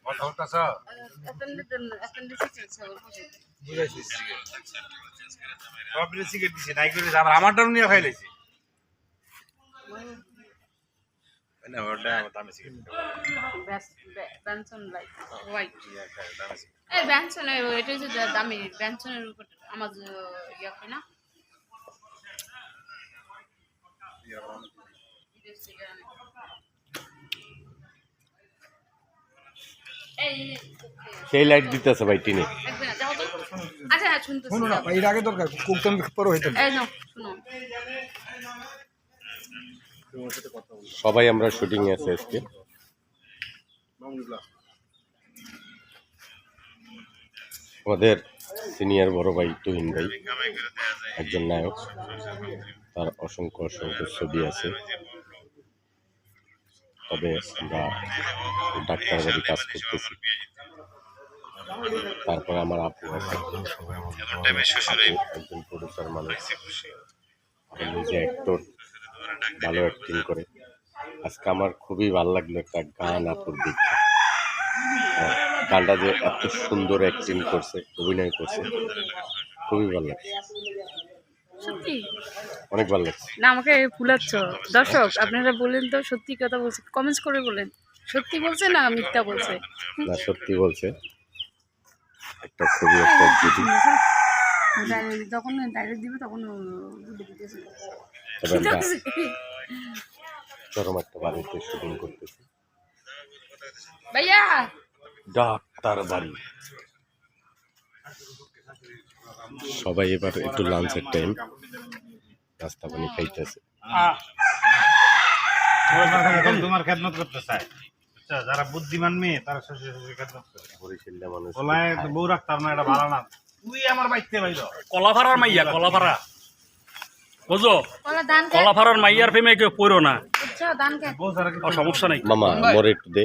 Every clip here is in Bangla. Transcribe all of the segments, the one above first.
কথা বলতেছ বুঝাইছিস সব সিগারেট দিছি নাই করে আবার আমারটাও নিয়ে খাইলেছি না ওটা আমার দামি সিগারেট বেনসন লাইট হোয়াইট এই বেনসন এটা হচ্ছে দামি বেনসনের উপর আমার ইয়া হয় না সেই লাইট দিতেছে ভাই টিনে। আচ্ছা শুনতেছি শুনো না এর আগে দরকার কুকতম পরে হইতো এই নাও শুনো সবাই আমরা শুটিং এ আছি আজকে। আমাদের সিনিয়র বড় ভাই তুহিন ভাই একজন নায়ক, তার অসংখ্য অসংখ্য ছবি আছে। তবে আমরা ডাক্তার বাড়ি কাজ করতেছি। তারপরে আমার আপু আছে, একজন প্রডিউসার মানুষ, নিজে অ্যাক্টর, ভালো অ্যাক্টিং করে। আজকে আমার খুবই ভালো লাগলো একটা গান আপুর দেখে। গানটা যে এত সুন্দর অ্যাক্টিং করছে, অভিনয় করছে, খুবই ভালো লাগছে, সত্যি অনেক ভালো লাগছে। না আমাকে ফুলাচ্ছ দর্শক, আপনারা বলেন তো সত্যি কথা বলছে, কমেন্টস করে বলেন সত্যি বলছে না মিথ্যা বলছে। না সত্যি বলছে, একটা ছবি একটা যদি যখন ডাইরেক্ট দিবে তখন তবে আমরা চরম একটা বাড়িতে শুটিং করতেছি, ভাইয়া ডাক্তার বাড়ি। সবাই এবার একটু লাঞ্চের টাইম, নাস্তা পানি খাইতেছে। তোমার খেদমত করতে চায়, যারা বুদ্ধিমান মেয়ে তারা খেদমত করে। বরিশালে মানুষ বলায় বউ রাখতাম না, এটা ভালো না। তুই আমার বাইতে বাইর কলাফাড়ার মাইয়া, কলাফাড়া বুঝো, কলা দান কে কলাফাড়ার মাইয়ার প্রেমে কেউ পড়ো না, বুঝছো দান কে বউ ছাড়া ও সমস্যা নাই। মামা মোরে একটু দে।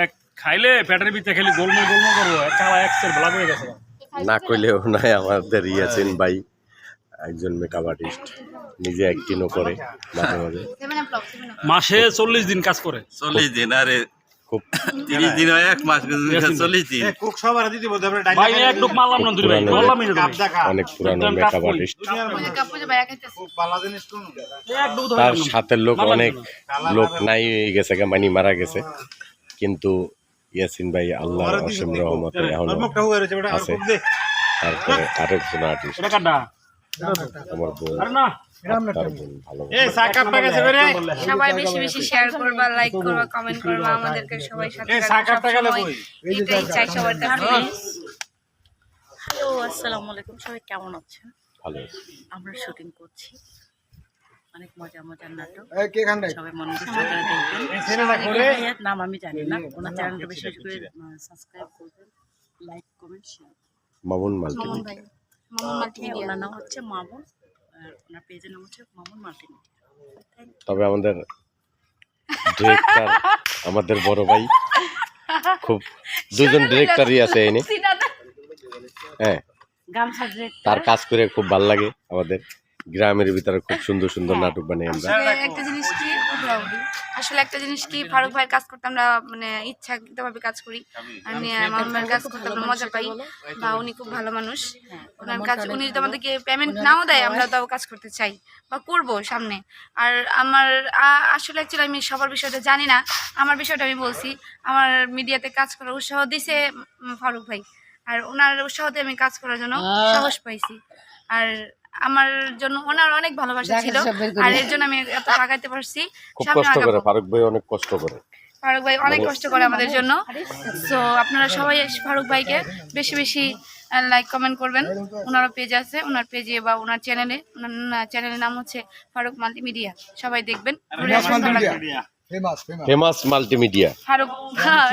এক খাইলে পেটের ভিতরে খালি গোলমোল গোলমোল করবো, চালা এক্সের বেলা হয়ে গেছে। না কইলেও নয়, আমাদের ইয়াসিন ভাই একজন মেকআপ আর্টিস্ট, নিজে অ্যাক্টিংও করে মাঝে মাঝে। মাসে 40 দিন কাজ করে। 40 দিন আরে খুব 30 দিন হয়, এক মাস 40 দিন। কুক সবার দিতে বলতে হবে ভাই এক ডুক মারলাম না দুই ভাই, মারলাম না কাপ দেখা অনেক পুরানো মেকআপ আর্টিস্ট। খুব ভালো জিনিস কোন এক ডুক ধরে তার সাথে লোক অনেক লোক নাই হয়ে গেছে, মানি মারা গেছে, কিন্তু ইয়াসিন ভাই আল্লাহর অসীম রহমতে এখনো মুখটা হয়ে রয়েছে ওটা আর আছে। খুব দে তারপরে আরেকজন আর্টিস্ট এটা কাটা আমার বোন, আরে না তার বোন ভালো এই সাকাপটা গেছে বেরে সবাই বেশি বেশি শেয়ার করবা, লাইক করবা, কমেন্ট করবা, আমাদেরকে সবাই সাথে এই সাকাপটা গেলে কই এটাই চাই সবার কাছে। হ্যালো আসসালামু আলাইকুম, সবাই কেমন আছেন? ভালো আছে। আমরা শুটিং করছি, অনেক মজার মজার নাটক, কে খান নাই সবাই মনোযোগ সহকারে দেখবেন। ছেলেটা করে ভাইয়ার নাম আমি জানি না, ওনার চ্যানেলটা বিশেষ করে সাবস্ক্রাইব করবেন, like comment share. Mamun Mamun multimedia. ভাই, মামুন মাল্টিমিডিয়া। ওনার নাম হচ্ছে মামুন, আর ওনার পেজের নাম হচ্ছে মামুন মাল্টিমিডিয়া। তবে আমাদের ডিরেক্টর, আমাদের বড় ভাই, খুব দুজন ডিরেক্টরই আছে এনে, হ্যাঁ গামছা ডিরেক্টর, তার কাজ করে খুব ভালো লাগে। আমাদের গ্রামের ভিতরে খুব সুন্দর সুন্দর নাটক বানাই আমরা। একটা জিনিস কি আসলে একটা জিনিস কি ফারুক ভাইয়ের কাজ করতে আমরা মানে ইচ্ছাকৃতভাবে কাজ করি। আমি মামার কাজ করতে আমরা মজা পাই, বা উনি খুব ভালো মানুষ, ওনার কাজ উনি যদি আমাদেরকে পেমেন্ট নাও দেয় আমরা তাও কাজ করতে চাই বা করব সামনে। আর আমার আসলে অ্যাকচুয়ালি আমি সবার বিষয়টা জানি না, আমার বিষয়টা আমি বলছি। আমার মিডিয়াতে কাজ করার উৎসাহ দিছে ফারুক ভাই, আর ওনার উৎসাহতে আমি কাজ করার জন্য সাহস পাইছি। আর আমার জন্য ওনার অনেক ভালোবাসা ছিল, আর এর জন্য আমি এত আগাইতে পারছি। খুব সামনে কষ্ট করে আগাবো। ফারুক ভাই, অনেক কষ্ট করে। ফারুক ভাই অনেক কষ্ট করে আমাদের জন্য। সো আপনারা সবাই ফারুক ভাইকে বেশি বেশি লাইক কমেন্ট করবেন। ওনারও পেজ আছে, ওনার পেজে বা ওনার চ্যানেলে, ওনার চ্যানেলের নাম হচ্ছে ফারুক মাল্টিমিডিয়া, সবাই দেখবেন। Famous multimedia. ফারুক, হ্যাঁ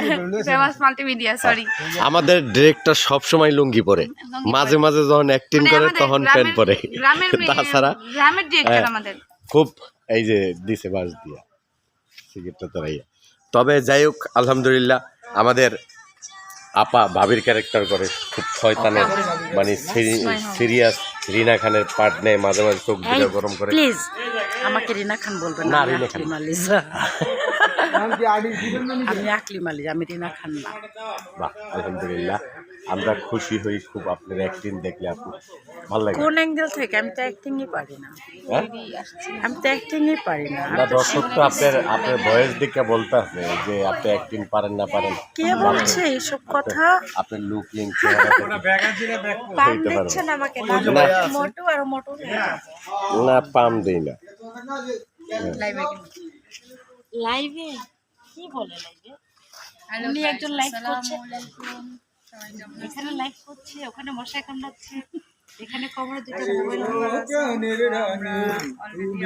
ফেমাস মাল্টিমিডিয়া, সরি। আমাদের ডিরেক্টর সব সময় লুঙ্গি পরে, মাঝে মাঝে যখন অ্যাক্টিং করে তখন প্যান্ট পরে, তাছাড়া গ্রামের ডিরেক্টর আমাদের। খুব এই যে দিছে বাস দিয়া সিগারেটটা তারাইয়া। তবে যাই হোক, আলহামদুলিল্লাহ আমাদের আপা ভাবির ক্যারেক্টার করে, খুব শয়তানের, মানে সিরিয়াস রিনা খানের পার্ট নেয়, মাঝে মাঝে চোখ দুটো গরম করে। প্লিজ আমাকে রিনা খান বলবেন না, না, রিনা খান। লিমা লিজা। নাম কি আইডি দিবেন না আমি আকলিম আলী, আমি রিনা খান না। বাহ, আলহামদুলিল্লাহ, আমরা খুশি হই খুব আপনার অ্যাক্টিং দেখলে। আপু ভালো লাগে কোন অ্যাঙ্গেল থেকে? আমি তো অ্যাক্টিংই পারি না, হ্যাঁ? আমি তো অ্যাক্টিংই পারি না। না, দর্শক তো আপনার ভয়েস দেখে বলতে আছে যে আপনি অ্যাক্টিং পারেন না পারেন। কে বলছে এইসব কথা? আপনার লুক লিঙ্ক চেহারা পাম হইতে পারে দিচ্ছে না আমাকে, না। মোটু আর মোটু না, পাম দেই না। লাইভে কি বলে? লাইভে উনি একজন লাইভ করছে, এখানে লাইভ করছে, ওখানে মশাই কামড়াচ্ছে, এখানে কবরে দুটো মোবাইল